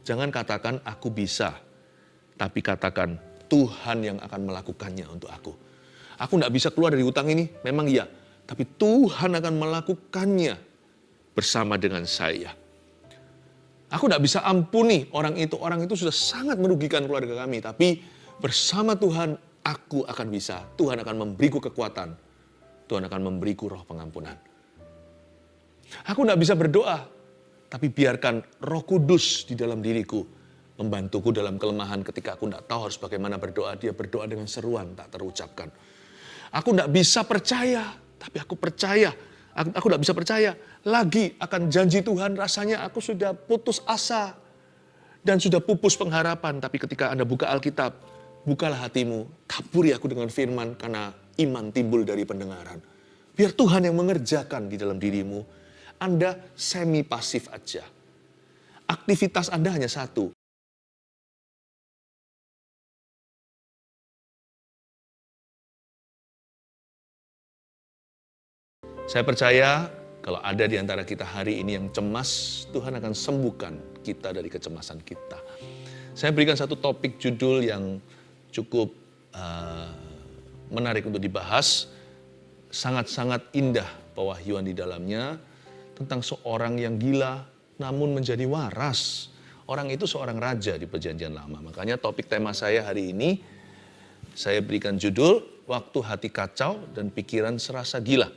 Jangan katakan aku bisa, tapi katakan Tuhan yang akan melakukannya untuk aku. Aku tidak bisa keluar dari hutang ini, memang iya. Tapi Tuhan akan melakukannya bersama dengan saya. Aku tidak bisa ampuni orang itu sudah sangat merugikan keluarga kami. Tapi bersama Tuhan, aku akan bisa. Tuhan akan memberiku kekuatan. Tuhan akan memberiku roh pengampunan. Aku tidak bisa berdoa, tapi biarkan Roh Kudus di dalam diriku membantuku dalam kelemahan ketika aku tidak tahu harus bagaimana berdoa. Dia berdoa dengan seruan tak terucapkan. Aku tidak bisa percaya, tapi aku percaya. Aku tidak bisa percaya lagi akan janji Tuhan. Rasanya aku sudah putus asa dan sudah pupus pengharapan. Tapi ketika Anda buka Alkitab, bukalah hatimu, taburi aku dengan firman karena iman timbul dari pendengaran. Biar Tuhan yang mengerjakan di dalam dirimu. Anda semi pasif aja. Aktivitas Anda hanya satu. Saya percaya kalau ada di antara kita hari ini yang cemas, Tuhan akan sembuhkan kita dari kecemasan kita. Saya berikan satu topik judul yang cukup menarik untuk dibahas. Sangat-sangat indah pewahyuan di dalamnya. Tentang seorang yang gila namun menjadi waras. Orang itu seorang raja di Perjanjian Lama. Makanya topik tema saya hari ini, saya berikan judul, Waktu Hati Kacau dan Pikiran Serasa Gila.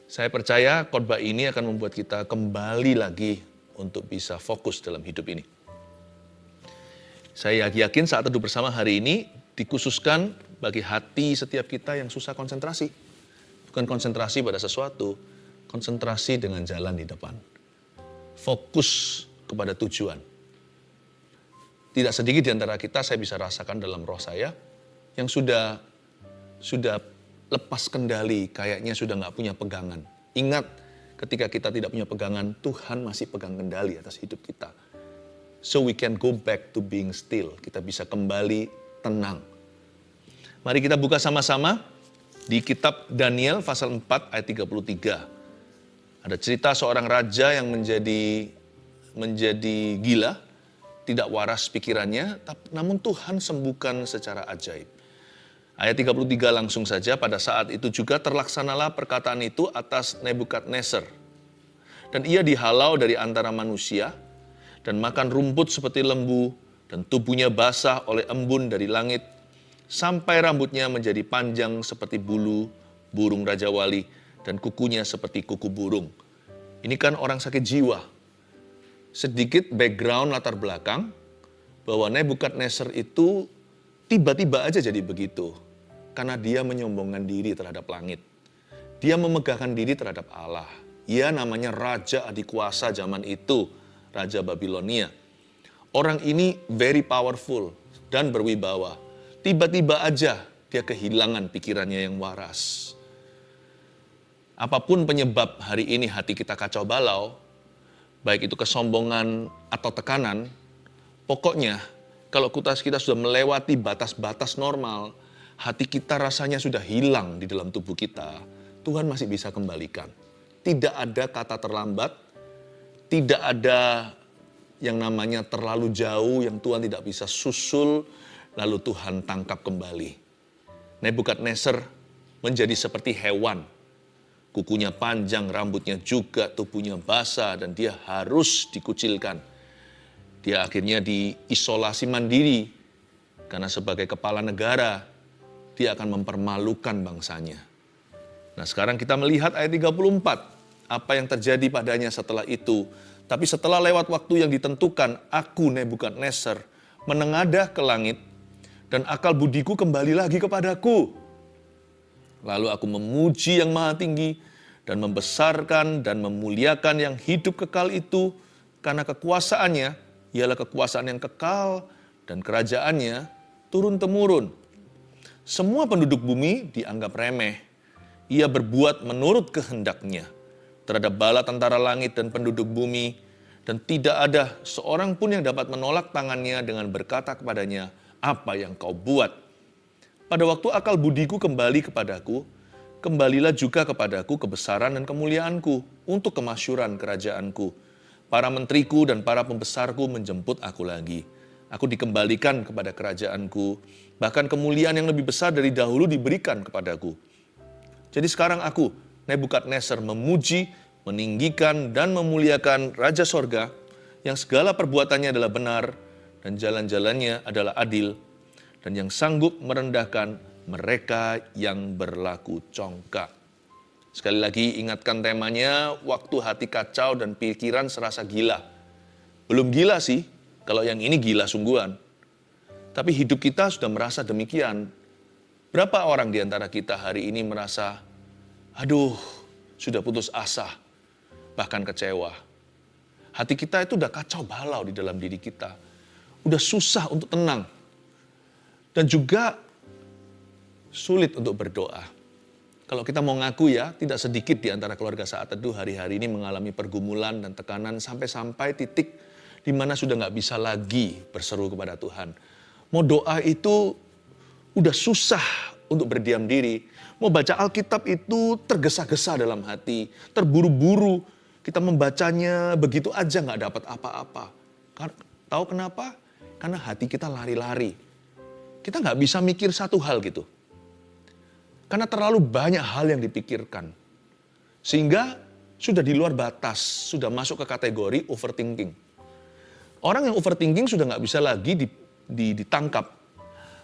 Saya percaya khotbah ini akan membuat kita kembali lagi untuk bisa fokus dalam hidup ini. Saya yakin saat teduh bersama hari ini dikhususkan bagi hati setiap kita yang susah konsentrasi. Bukan konsentrasi pada sesuatu, konsentrasi dengan jalan di depan. Fokus kepada tujuan. Tidak sedikit di antara kita saya bisa rasakan dalam roh saya yang sudah lepas kendali, kayaknya sudah nggak punya pegangan. Ingat, ketika kita tidak punya pegangan, Tuhan masih pegang kendali atas hidup kita. So we can go back to being still. Kita bisa kembali tenang. Mari kita buka sama-sama di kitab Daniel pasal 4 ayat 33. Ada cerita seorang raja yang menjadi gila, tidak waras pikirannya, namun Tuhan sembuhkan secara ajaib. Ayat 33 langsung saja, pada saat itu juga terlaksanalah perkataan itu atas Nebukadnezar. Dan ia dihalau dari antara manusia, dan makan rumput seperti lembu, dan tubuhnya basah oleh embun dari langit, sampai rambutnya menjadi panjang seperti bulu burung Raja Wali, dan kukunya seperti kuku burung. Ini kan orang sakit jiwa. Sedikit background latar belakang, bahwa Nebukadnezar itu tiba-tiba aja jadi begitu. Karena dia menyombongkan diri terhadap langit. Dia memegahkan diri terhadap Allah. Ia namanya Raja Adikuasa zaman itu, Raja Babilonia. Orang ini very powerful dan berwibawa. Tiba-tiba aja dia kehilangan pikirannya yang waras. Apapun penyebab hari ini hati kita kacau balau, baik itu kesombongan atau tekanan, pokoknya kalau kita sudah melewati batas-batas normal, hati kita rasanya sudah hilang di dalam tubuh kita, Tuhan masih bisa kembalikan. Tidak ada kata terlambat, tidak ada yang namanya terlalu jauh yang Tuhan tidak bisa susul, lalu Tuhan tangkap kembali. Nebukadnezar menjadi seperti hewan. Kukunya panjang, rambutnya juga, tubuhnya basah, dan dia harus dikucilkan. Dia akhirnya diisolasi mandiri, karena sebagai kepala negara, dia akan mempermalukan bangsanya. Nah sekarang kita melihat ayat 34, apa yang terjadi padanya setelah itu. Tapi setelah lewat waktu yang ditentukan, aku Nebukadnezar menengadah ke langit, dan akal budiku kembali lagi kepadaku. Lalu aku memuji yang maha tinggi dan membesarkan dan memuliakan yang hidup kekal itu, karena kekuasaannya ialah kekuasaan yang kekal dan kerajaannya turun-temurun. Semua penduduk bumi dianggap remeh. Ia berbuat menurut kehendaknya terhadap bala tentara langit dan penduduk bumi, dan tidak ada seorang pun yang dapat menolak tangannya dengan berkata kepadanya, apa yang kau buat? Pada waktu akal budiku kembali kepadaku, kembalilah juga kepadaku kebesaran dan kemuliaanku untuk kemasyuran kerajaanku. Para menteriku dan para pembesarku menjemput aku lagi. Aku dikembalikan kepada kerajaanku, bahkan kemuliaan yang lebih besar dari dahulu diberikan kepadaku. Jadi sekarang aku, Nebukadnezar, memuji, meninggikan, dan memuliakan Raja Sorga, yang segala perbuatannya adalah benar, dan jalan-jalannya adalah adil, dan yang sanggup merendahkan mereka yang berlaku congkak. Sekali lagi ingatkan temanya, waktu hati kacau dan pikiran serasa gila. Belum gila sih, kalau yang ini gila sungguhan. Tapi hidup kita sudah merasa demikian. Berapa orang di antara kita hari ini merasa, aduh, sudah putus asa, bahkan kecewa. Hati kita itu udah kacau balau di dalam diri kita. Udah susah untuk tenang. Dan juga sulit untuk berdoa. Kalau kita mau ngaku ya, tidak sedikit di antara keluarga Saat Teduh hari-hari ini mengalami pergumulan dan tekanan sampai titik di mana sudah nggak bisa lagi berseru kepada Tuhan. Mau doa itu udah susah untuk berdiam diri. Mau baca Alkitab itu tergesa-gesa dalam hati, terburu-buru. Kita membacanya begitu aja nggak dapat apa-apa. Tahu kenapa? Karena hati kita lari-lari. Kita nggak bisa mikir satu hal gitu. Karena terlalu banyak hal yang dipikirkan. Sehingga sudah di luar batas, sudah masuk ke kategori overthinking. Orang yang overthinking sudah nggak bisa lagi ditangkap.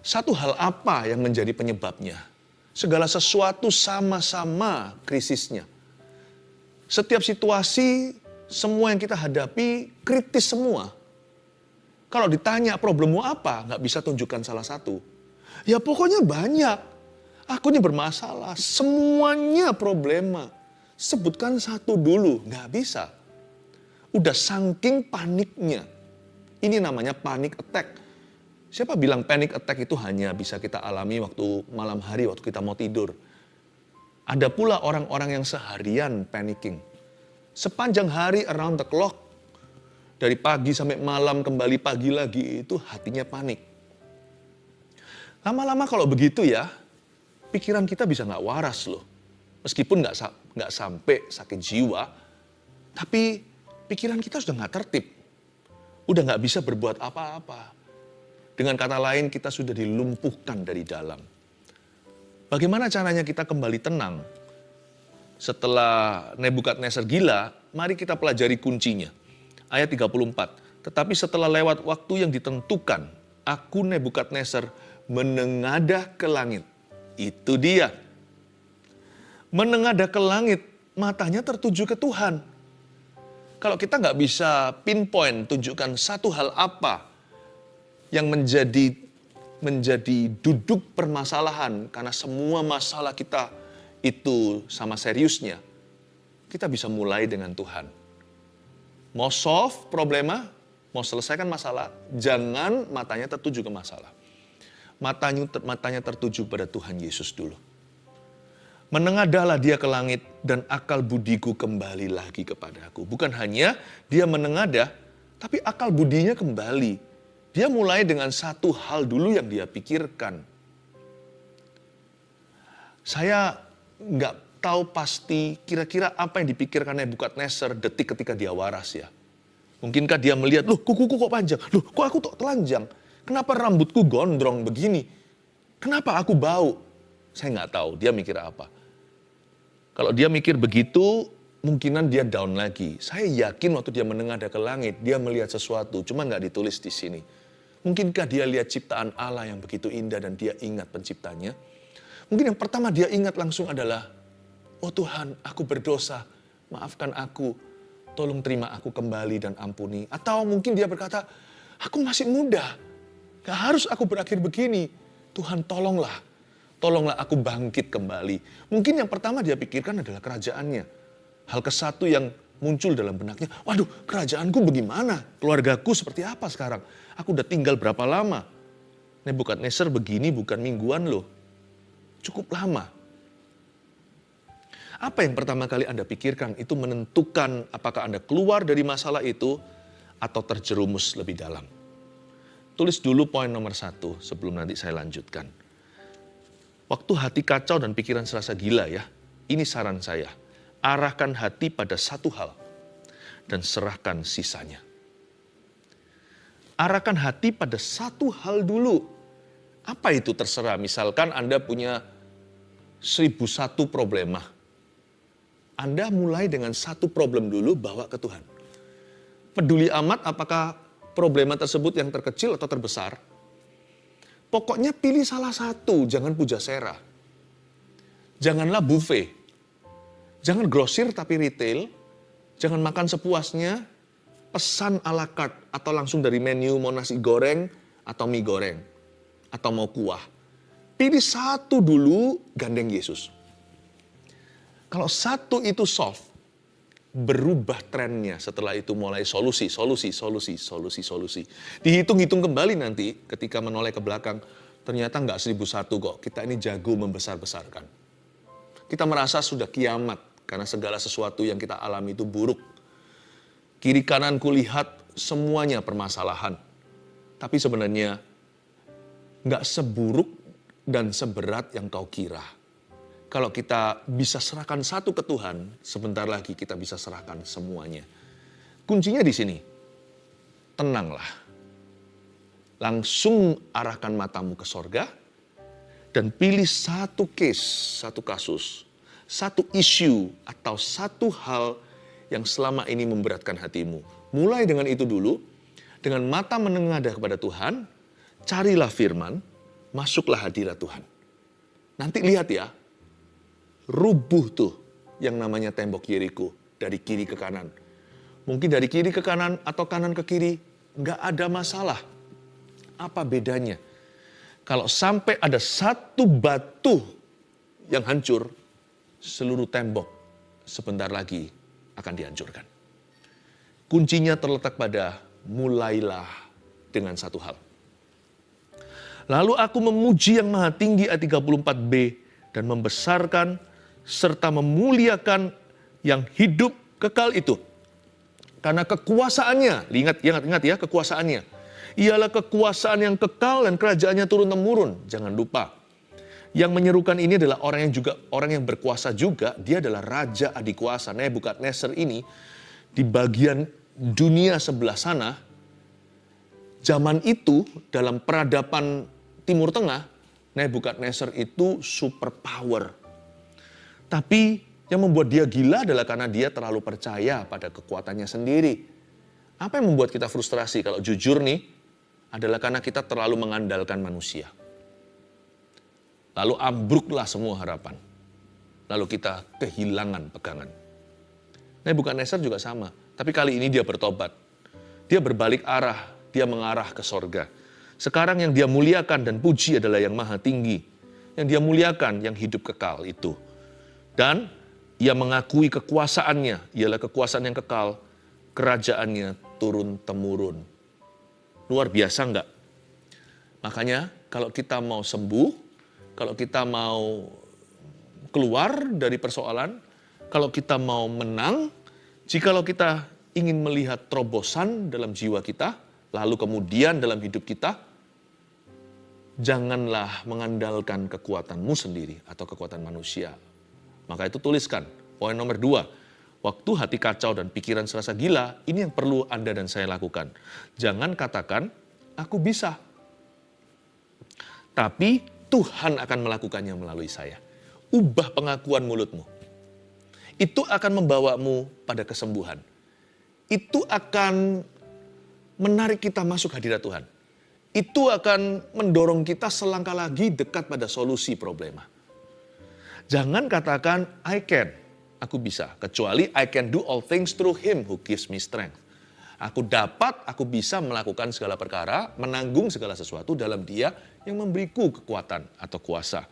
Satu hal apa yang menjadi penyebabnya? Segala sesuatu sama-sama krisisnya. Setiap situasi, semua yang kita hadapi kritis semua. Kalau ditanya problemmu apa, nggak bisa tunjukkan salah satu. Ya pokoknya banyak. Aku ini bermasalah, semuanya problema. Sebutkan satu dulu, nggak bisa. Udah saking paniknya. Ini namanya panic attack. Siapa bilang panic attack itu hanya bisa kita alami waktu malam hari, waktu kita mau tidur. Ada pula orang-orang yang seharian panicking. Sepanjang hari around the clock. Dari pagi sampai malam kembali pagi lagi itu hatinya panik. Lama-lama kalau begitu ya, pikiran kita bisa nggak waras loh. Meskipun nggak sampai sakit jiwa, tapi pikiran kita sudah nggak tertib. Udah nggak bisa berbuat apa-apa. Dengan kata lain kita sudah dilumpuhkan dari dalam. Bagaimana caranya kita kembali tenang? Setelah Nebukadnezar gila, mari kita pelajari kuncinya. Ayat 34. Tetapi setelah lewat waktu yang ditentukan, aku Nebukadnezar menengadah ke langit. Itu dia. Menengadah ke langit, matanya tertuju ke Tuhan. Kalau kita nggak bisa pinpoint, tunjukkan satu hal apa yang menjadi duduk permasalahan, karena semua masalah kita itu sama seriusnya, kita bisa mulai dengan Tuhan. Mau solve problema, mau selesaikan masalah, jangan matanya tertuju ke masalah. Matanya tertuju pada Tuhan Yesus dulu. Menengadahlah dia ke langit dan akal budiku kembali lagi kepadaku. Bukan hanya dia menengadah, tapi akal budinya kembali. Dia mulai dengan satu hal dulu yang dia pikirkan. Saya nggak tahu pasti kira-kira apa yang dipikirkan Nebukadnezar detik ketika dia waras ya. Mungkinkah dia melihat, loh kukuku kok panjang, loh kok aku kok telanjang. Kenapa rambutku gondrong begini? Kenapa aku bau? Saya nggak tahu dia mikir apa. Kalau dia mikir begitu, mungkinan dia down lagi. Saya yakin waktu dia menengadah ke langit, dia melihat sesuatu, cuma nggak ditulis di sini. Mungkinkah dia lihat ciptaan Allah yang begitu indah dan dia ingat penciptanya? Mungkin yang pertama dia ingat langsung adalah, oh Tuhan, aku berdosa, maafkan aku, tolong terima aku kembali dan ampuni. Atau mungkin dia berkata, aku masih muda, gak harus aku berakhir begini. Tuhan tolonglah aku bangkit kembali. Mungkin yang pertama dia pikirkan adalah kerajaannya. Hal kesatu yang muncul dalam benaknya, waduh kerajaanku bagaimana? Keluargaku seperti apa sekarang? Aku udah tinggal berapa lama? Nebukadnezar begini bukan mingguan loh. Cukup lama. Apa yang pertama kali Anda pikirkan itu menentukan apakah Anda keluar dari masalah itu atau terjerumus lebih dalam. Tulis dulu poin nomor 1 sebelum nanti saya lanjutkan. Waktu hati kacau dan pikiran serasa gila ya, ini saran saya. Arahkan hati pada satu hal. dan serahkan sisanya. Arahkan hati pada satu hal dulu. Apa itu terserah, misalkan Anda punya 1001 problema. Anda mulai dengan satu problem dulu bawa ke Tuhan. Peduli amat apakah problema tersebut yang terkecil atau terbesar. Pokoknya pilih salah satu, jangan pujasera. Janganlah buffet. Jangan grosir tapi retail. Jangan makan sepuasnya. Pesan à la carte atau langsung dari menu mau nasi goreng atau mie goreng. Atau mau kuah. Pilih satu dulu, gandeng Yesus. Kalau satu itu solve, berubah trennya setelah itu mulai solusi. Dihitung-hitung kembali nanti ketika menoleh ke belakang, ternyata nggak 1001 kok, kita ini jago membesar-besarkan. Kita merasa sudah kiamat karena segala sesuatu yang kita alami itu buruk. Kiri kanan kulihat semuanya permasalahan. Tapi sebenarnya nggak seburuk dan seberat yang kau kira. Kalau kita bisa serahkan satu ke Tuhan, sebentar lagi kita bisa serahkan semuanya. Kuncinya di sini. Tenanglah. Langsung arahkan matamu ke sorga dan pilih satu case, satu kasus, satu isu atau satu hal yang selama ini memberatkan hatimu. Mulai dengan itu dulu, dengan mata menengadah kepada Tuhan, carilah firman, masuklah hadirat Tuhan. Nanti lihat ya, rubuh tuh yang namanya tembok Yeriko dari kiri ke kanan. Mungkin dari kiri ke kanan atau kanan ke kiri, nggak ada masalah. Apa bedanya? Kalau sampai ada satu batu yang hancur, seluruh tembok sebentar lagi akan dihancurkan. Kuncinya terletak pada mulailah dengan satu hal. Lalu aku memuji yang maha tinggi ayat 34b dan membesarkan serta memuliakan yang hidup kekal itu. Karena kekuasaannya, ingat ya kekuasaannya. Ialah kekuasaan yang kekal dan kerajaannya turun-temurun. Jangan lupa. Yang menyerukan ini adalah orang yang berkuasa juga. Dia adalah raja adikuasa. Nebukadnezar ini di bagian dunia sebelah sana, zaman itu dalam peradaban Timur Tengah, Nebukadnezar itu superpower. Tapi yang membuat dia gila adalah karena dia terlalu percaya pada kekuatannya sendiri. Apa yang membuat kita frustrasi kalau jujur nih, adalah karena kita terlalu mengandalkan manusia. Lalu ambruklah semua harapan. Lalu kita kehilangan pegangan. Nebukadnezar juga sama. Tapi kali ini dia bertobat. Dia berbalik arah. Dia mengarah ke sorga. Sekarang yang dia muliakan dan puji adalah yang maha tinggi. Yang dia muliakan yang hidup kekal itu. Dan ia mengakui kekuasaannya. Ialah kekuasaan yang kekal. Kerajaannya turun-temurun. Luar biasa enggak? Makanya kalau kita mau sembuh, kalau kita mau keluar dari persoalan, kalau kita mau menang, jikalau kita ingin melihat terobosan dalam jiwa kita, lalu kemudian dalam hidup kita, janganlah mengandalkan kekuatanmu sendiri atau kekuatan manusia. Maka itu tuliskan, poin nomor 2, waktu hati kacau dan pikiran serasa gila, ini yang perlu Anda dan saya lakukan. Jangan katakan, aku bisa. Tapi Tuhan akan melakukannya melalui saya. Ubah pengakuan mulutmu. Itu akan membawamu pada kesembuhan. Itu akan menarik kita masuk hadirat Tuhan. Itu akan mendorong kita selangkah lagi dekat pada solusi problema. Jangan katakan, I can, aku bisa. Kecuali I can do all things through Him who gives me strength. Aku dapat, aku bisa melakukan segala perkara, menanggung segala sesuatu dalam Dia yang memberiku kekuatan atau kuasa.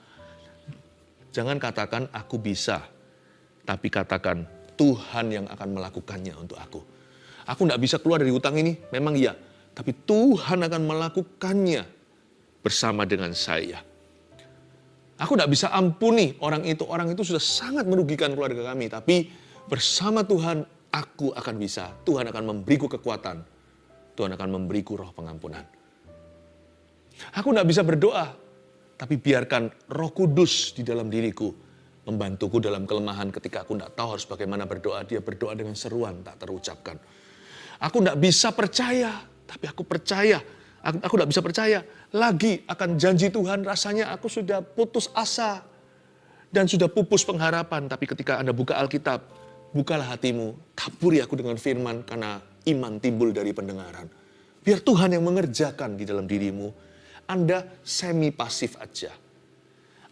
Jangan katakan aku bisa, tapi katakan Tuhan yang akan melakukannya untuk aku. Aku tidak bisa keluar dari hutang ini, memang iya. Tapi Tuhan akan melakukannya bersama dengan saya. Aku tidak bisa ampuni orang itu sudah sangat merugikan keluarga kami. Tapi bersama Tuhan, aku akan bisa. Tuhan akan memberiku kekuatan. Tuhan akan memberiku roh pengampunan. Aku tidak bisa berdoa, tapi biarkan Roh Kudus di dalam diriku membantuku dalam kelemahan ketika aku tidak tahu harus bagaimana berdoa. Dia berdoa dengan seruan tak terucapkan. Aku tidak bisa percaya, tapi aku percaya. Aku tidak bisa percaya lagi akan janji Tuhan. Rasanya aku sudah putus asa dan sudah pupus pengharapan. Tapi ketika Anda buka Alkitab, bukalah hatimu, taburi aku dengan firman, karena iman timbul dari pendengaran. Biar Tuhan yang mengerjakan di dalam dirimu. Anda semi pasif aja.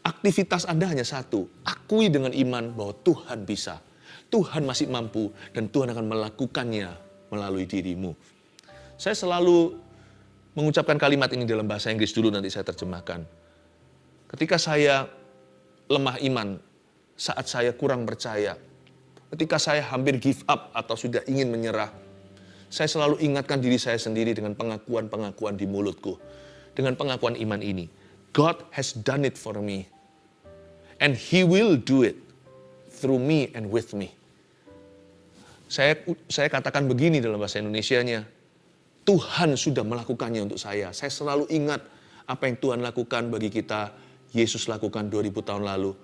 Aktivitas Anda hanya satu, akui dengan iman bahwa Tuhan bisa. Tuhan masih mampu dan Tuhan akan melakukannya melalui dirimu. Saya selalu mengucapkan kalimat ini dalam bahasa Inggris dulu, nanti saya terjemahkan. Ketika saya lemah iman, saat saya kurang percaya, ketika saya hampir give up atau sudah ingin menyerah, saya selalu ingatkan diri saya sendiri dengan pengakuan-pengakuan di mulutku. Dengan pengakuan iman ini. God has done it for me. And He will do it through me and with me. Saya katakan begini dalam bahasa Indonesianya. Tuhan sudah melakukannya untuk saya. Saya selalu ingat apa yang Tuhan lakukan bagi kita. Yesus lakukan 2000 tahun lalu.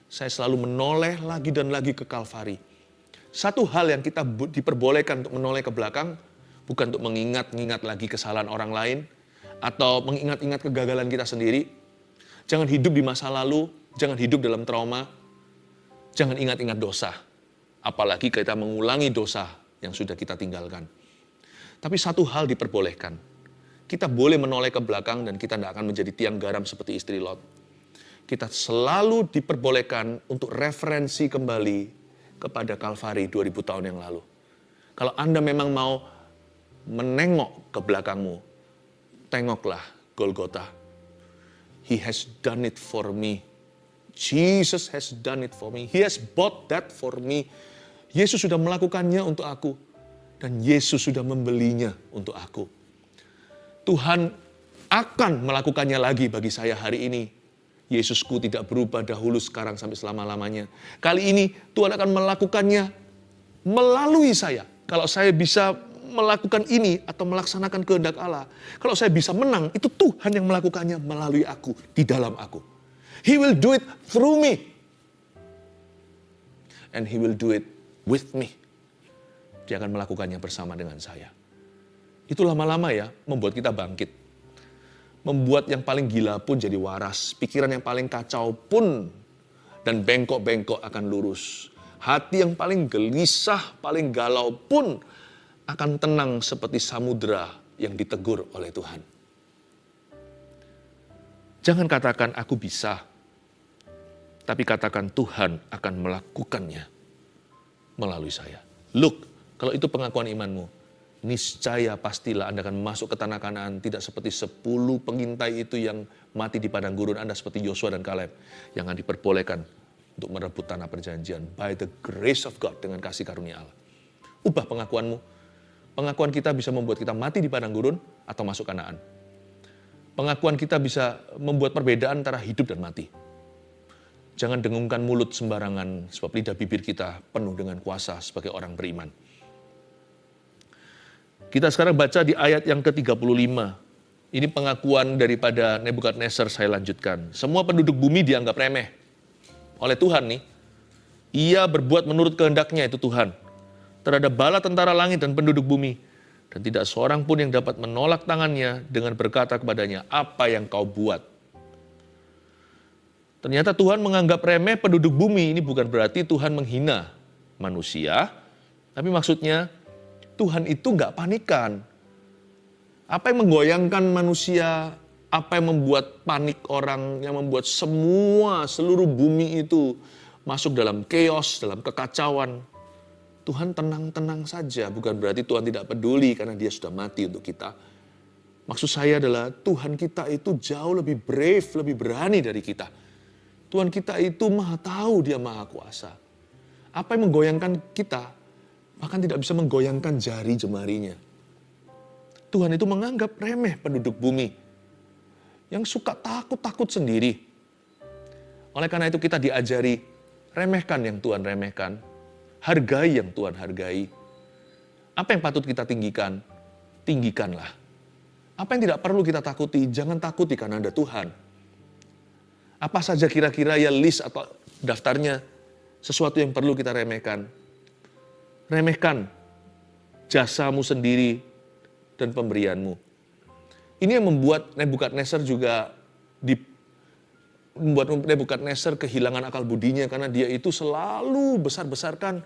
Saya selalu menoleh lagi dan lagi ke Kalvari. Satu hal yang kita diperbolehkan untuk menoleh ke belakang, bukan untuk mengingat-ingat lagi kesalahan orang lain, atau mengingat-ingat kegagalan kita sendiri. Jangan hidup di masa lalu, jangan hidup dalam trauma, jangan ingat-ingat dosa. Apalagi kita mengulangi dosa yang sudah kita tinggalkan. Tapi satu hal diperbolehkan. Kita boleh menoleh ke belakang dan kita tidak akan menjadi tiang garam seperti istri Lot. Kita selalu diperbolehkan untuk referensi kembali kepada Kalvari 2000 tahun yang lalu. Kalau Anda memang mau menengok ke belakangmu, tengoklah Golgota. He has done it for me. Jesus has done it for me. He has bought that for me. Yesus sudah melakukannya untuk aku. Dan Yesus sudah membelinya untuk aku. Tuhan akan melakukannya lagi bagi saya hari ini. Yesusku tidak berubah dahulu, sekarang, sampai selama-lamanya. Kali ini Tuhan akan melakukannya melalui saya. Kalau saya bisa melakukan ini atau melaksanakan kehendak Allah. Kalau saya bisa menang, itu Tuhan yang melakukannya melalui aku, di dalam aku. He will do it through me. And He will do it with me. Dia akan melakukannya bersama dengan saya. Itu lama-lama ya, membuat kita bangkit. Membuat yang paling gila pun jadi waras. Pikiran yang paling kacau pun dan bengkok-bengkok akan lurus. Hati yang paling gelisah, paling galau pun akan tenang seperti samudera yang ditegur oleh Tuhan. Jangan katakan aku bisa, tapi katakan Tuhan akan melakukannya melalui saya. Look, kalau itu pengakuan imanmu, niscaya pastilah Anda akan masuk ke tanah Kanaan, tidak seperti 10 pengintai itu yang mati di padang gurun. Anda seperti Yosua dan Kaleb yang akan diperbolehkan untuk merebut tanah perjanjian by the grace of God, dengan kasih karunia Allah. Ubah pengakuanmu. Pengakuan kita bisa membuat kita mati di padang gurun atau masuk Kanaan. Pengakuan kita bisa membuat perbedaan antara hidup dan mati. Jangan dengungkan mulut sembarangan, sebab lidah bibir kita penuh dengan kuasa sebagai orang beriman. Kita sekarang baca di ayat yang ke-35. Ini pengakuan daripada Nebukadnezar, saya lanjutkan. Semua penduduk bumi dianggap remeh oleh Tuhan nih. Ia berbuat menurut kehendaknya, itu Tuhan, terhadap bala tentara langit dan penduduk bumi. Dan tidak seorang pun yang dapat menolak tangannya dengan berkata kepadanya, apa yang kau buat? Ternyata Tuhan menganggap remeh penduduk bumi. Ini bukan berarti Tuhan menghina manusia, tapi maksudnya Tuhan itu nggak panikan. Apa yang menggoyangkan manusia, apa yang membuat panik orang, yang membuat seluruh bumi itu masuk dalam chaos, dalam kekacauan. Tuhan tenang-tenang saja, bukan berarti Tuhan tidak peduli karena Dia sudah mati untuk kita. Maksud saya adalah Tuhan kita itu jauh lebih brave, lebih berani dari kita. Tuhan kita itu maha tahu, Dia maha kuasa. Apa yang menggoyangkan kita, bahkan tidak bisa menggoyangkan jari jemarinya. Tuhan itu menganggap remeh penduduk bumi yang suka takut-takut sendiri. Oleh karena itu kita diajari, remehkan yang Tuhan remehkan, hargai yang Tuhan hargai. Apa yang patut kita tinggikan, tinggikanlah. Apa yang tidak perlu kita takuti, jangan takuti karena ada Tuhan. Apa saja kira-kira ya list atau daftarnya sesuatu yang perlu kita remehkan. Remehkan jasamu sendiri dan pemberianmu. Ini yang membuat Nebukadnezar juga membuat Nebukadnezar kehilangan akal budinya karena dia itu selalu besar-besarkan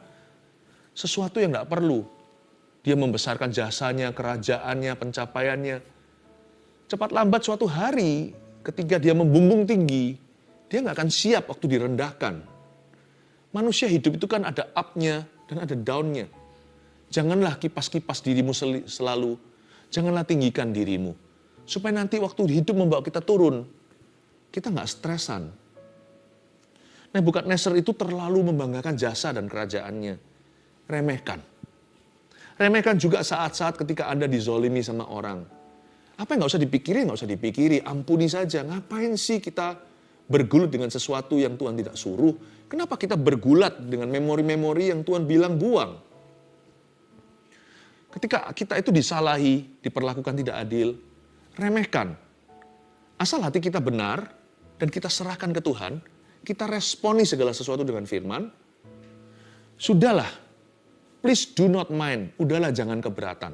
sesuatu yang nggak perlu. Dia membesarkan jasanya, kerajaannya, pencapaiannya. Cepat lambat suatu hari ketika dia membumbung tinggi, dia nggak akan siap waktu direndahkan. Manusia hidup itu kan ada up-nya dan ada down-nya. Janganlah kipas-kipas dirimu selalu, janganlah tinggikan dirimu. Supaya nanti waktu hidup membawa kita turun, kita nggak stresan. Nebukadnezar itu terlalu membanggakan jasa dan kerajaannya. Remehkan. Remehkan juga saat-saat ketika Anda dizolimi sama orang. Apa yang nggak usah dipikiri, nggak usah dipikiri. Ampuni saja. Ngapain sih kita bergulut dengan sesuatu yang Tuhan tidak suruh? Kenapa kita bergulat dengan memori-memori yang Tuhan bilang buang? Ketika kita itu disalahi, diperlakukan tidak adil, remehkan. Asal hati kita benar dan kita serahkan ke Tuhan, kita responi segala sesuatu dengan firman, sudahlah, please do not mind, udahlah jangan keberatan.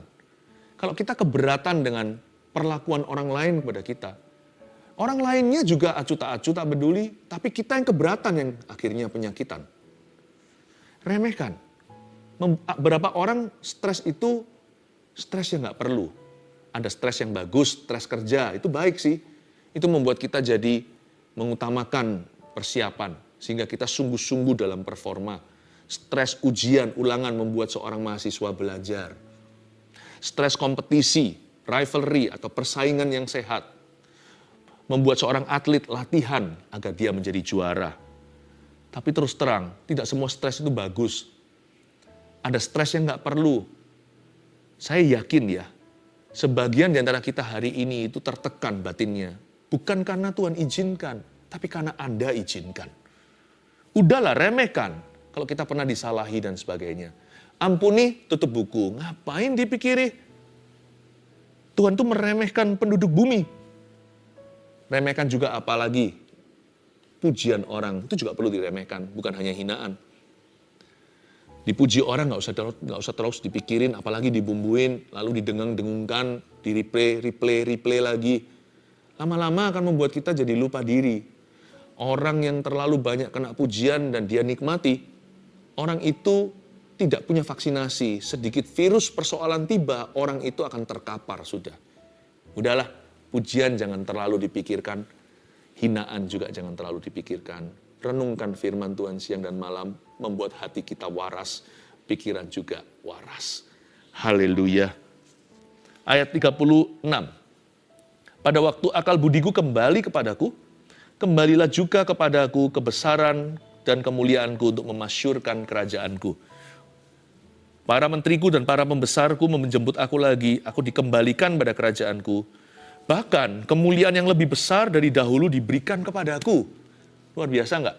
Kalau kita keberatan dengan perlakuan orang lain kepada kita, orang lainnya juga acuh tak acuh, tak peduli, tapi kita yang keberatan yang akhirnya penyakitan. Remehkan. Berapa orang stres itu stres yang nggak perlu. Ada stres yang bagus, stres kerja, itu baik sih. Itu membuat kita jadi mengutamakan persiapan, sehingga kita sungguh-sungguh dalam performa. Stres ujian, ulangan membuat seorang mahasiswa belajar. Stres kompetisi, rivalry atau persaingan yang sehat, membuat seorang atlet latihan agar dia menjadi juara. Tapi terus terang, tidak semua stres itu bagus. Ada stres yang nggak perlu. Saya yakin ya, sebagian di antara kita hari ini itu tertekan batinnya. Bukan karena Tuhan izinkan, tapi karena Anda izinkan. Udahlah, remehkan. Kalau kita pernah disalahi dan sebagainya. Ampuni, tutup buku. Ngapain dipikiri? Tuhan tuh meremehkan penduduk bumi. Remehkan juga apalagi pujian orang. Itu juga perlu diremehkan, bukan hanya hinaan. Dipuji orang nggak usah terus dipikirin, apalagi dibumbuin, lalu didengung-dengungkan, di replay lagi. Lama-lama akan membuat kita jadi lupa diri. Orang yang terlalu banyak kena pujian dan dia nikmati, orang itu tidak punya vaksinasi. Sedikit virus persoalan tiba, orang itu akan terkapar sudah. Udahlah, pujian jangan terlalu dipikirkan, hinaan juga jangan terlalu dipikirkan. Renungkan firman Tuhan siang dan malam, membuat hati kita waras, pikiran juga waras. Haleluya. Ayat 36. Pada waktu akal budiku kembali kepadaku, kembalilah juga kepadaku kebesaran dan kemuliaanku untuk memasyurkan kerajaanku. Para menteriku dan para pembesarku menjemput aku lagi, aku dikembalikan pada kerajaanku. Bahkan kemuliaan yang lebih besar dari dahulu diberikan kepadaku. Luar biasa enggak?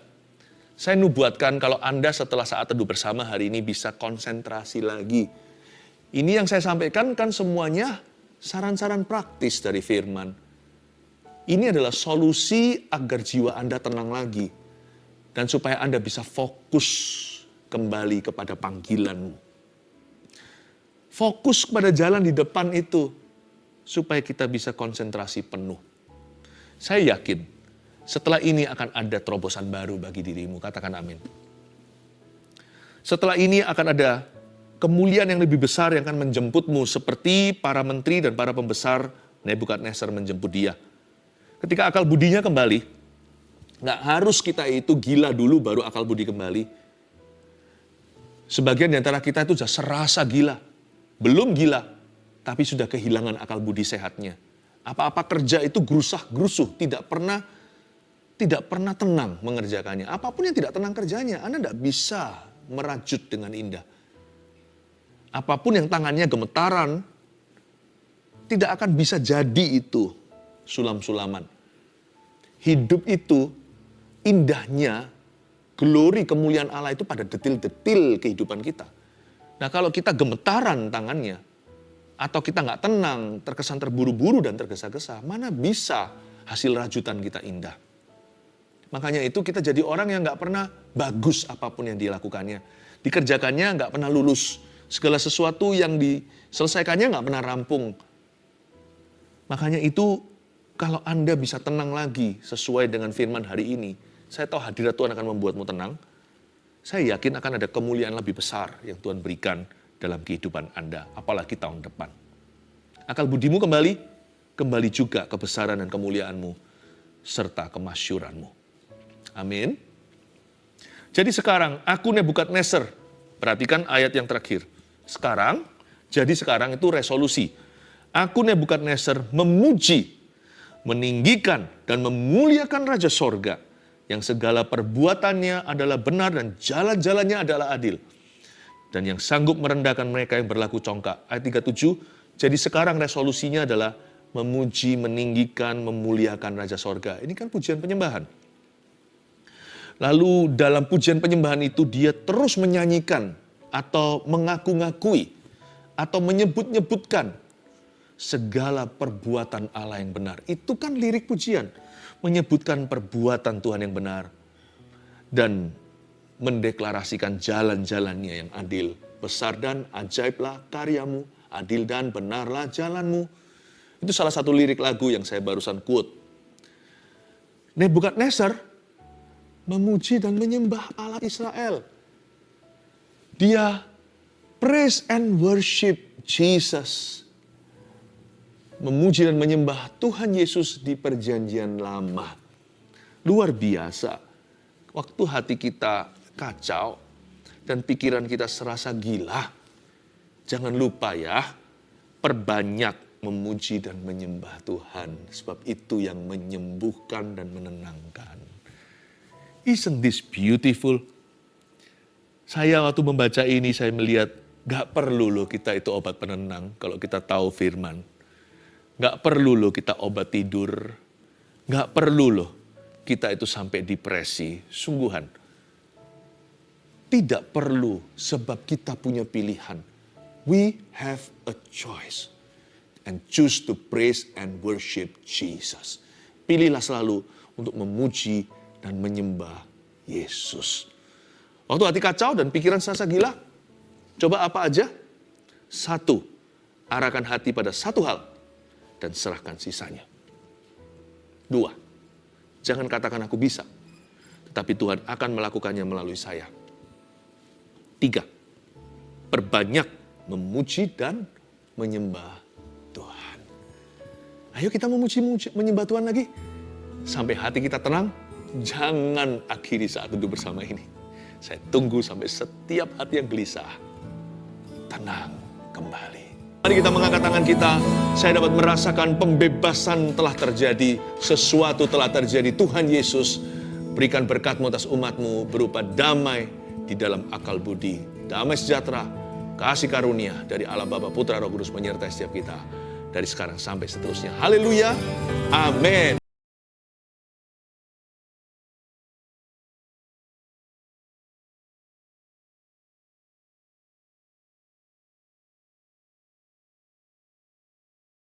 Saya nubuatkan kalau Anda setelah saat teduh bersama hari ini bisa konsentrasi lagi. Ini yang saya sampaikan kan semuanya saran-saran praktis dari firman. Ini adalah solusi agar jiwa Anda tenang lagi. Dan supaya Anda bisa fokus kembali kepada panggilanmu. Fokus kepada jalan di depan itu. Supaya kita bisa konsentrasi penuh. Saya yakin setelah ini akan ada terobosan baru bagi dirimu. Katakan amin. Setelah ini akan ada kemuliaan yang lebih besar yang akan menjemputmu seperti para menteri dan para pembesar Nebukadnezar menjemput dia. Ketika akal budinya kembali, nggak harus kita itu gila dulu baru akal budi kembali. Sebagian di antara kita itu sudah serasa gila. Belum gila, tapi sudah kehilangan akal budi sehatnya. Apa-apa kerja itu gerusah-gerusuh, tidak pernah tenang mengerjakannya. Apapun yang tidak tenang kerjanya, Anda tidak bisa merajut dengan indah. Apapun yang tangannya gemetaran, tidak akan bisa jadi itu sulam-sulaman. Hidup itu, indahnya, glori kemuliaan Allah itu pada detil-detil kehidupan kita. Nah kalau kita gemetaran tangannya, atau kita nggak tenang, terkesan terburu-buru dan tergesa-gesa, mana bisa hasil rajutan kita indah. Makanya itu kita jadi orang yang nggak pernah bagus apapun yang dilakukannya. Dikerjakannya nggak pernah lulus. Segala sesuatu yang diselesaikannya nggak pernah rampung. Makanya itu kalau Anda bisa tenang lagi sesuai dengan firman hari ini, saya tahu hadirat Tuhan akan membuatmu tenang. Saya yakin akan ada kemuliaan lebih besar yang Tuhan berikan dalam kehidupan Anda, apalagi tahun depan. Akal budimu kembali juga kebesaran dan kemuliaanmu, serta kemasyuranmu. Amin. Jadi sekarang, aku Nebukadnezar, perhatikan ayat yang terakhir. Sekarang itu resolusi. Aku Nebukadnezar memuji, meninggikan, dan memuliakan Raja Sorga, yang segala perbuatannya adalah benar dan jalan-jalannya adalah adil. Dan yang sanggup merendahkan mereka yang berlaku congkak. Ayat 37, jadi sekarang resolusinya adalah memuji, meninggikan, memuliakan Raja Sorga. Ini kan pujian penyembahan. Lalu dalam pujian penyembahan itu dia terus menyanyikan atau mengaku-ngakui atau menyebut-nyebutkan segala perbuatan Allah yang benar. Itu kan lirik pujian. Menyebutkan perbuatan Tuhan yang benar. Dan mendeklarasikan jalan-jalannya yang adil. Besar dan ajaiblah karyamu, adil dan benarlah jalanmu. Itu salah satu lirik lagu yang saya barusan quote. Nebukadnezar memuji dan menyembah Allah Israel. Dia praise and worship Jesus. Memuji dan menyembah Tuhan Yesus di perjanjian lama. Luar biasa. Waktu hati kita kacau dan pikiran kita serasa gila, jangan lupa ya, perbanyak memuji dan menyembah Tuhan. Sebab itu yang menyembuhkan dan menenangkan. Isn't this beautiful? Saya waktu membaca ini, saya melihat gak perlu loh kita itu obat penenang kalau kita tahu firman. Gak perlu loh kita obat tidur. Gak perlu loh kita itu sampai depresi. Sungguhan. Tidak perlu sebab kita punya pilihan. We have a choice. And choose to praise and worship Jesus. Pilihlah selalu untuk memuji dan menyembah Yesus. Waktu hati kacau dan pikiran serasa gila, coba apa aja? 1, arahkan hati pada satu hal. Dan serahkan sisanya. 2, jangan katakan aku bisa. Tetapi Tuhan akan melakukannya melalui saya. 3, perbanyak memuji dan menyembah Tuhan. Ayo kita memuji, menyembah Tuhan lagi. Sampai hati kita tenang. Jangan akhiri saat duduk bersama ini. Saya tunggu sampai setiap hati yang gelisah tenang kembali. Mari kita mengangkat tangan kita. Saya dapat merasakan pembebasan telah terjadi. Sesuatu telah terjadi. Tuhan Yesus berikan berkat-Mu atas umat-Mu berupa damai di dalam akal budi. Damai sejahtera, kasih karunia dari Allah Bapa, Putra, Roh Kudus menyertai setiap kita. Dari sekarang sampai seterusnya. Haleluya. Amin.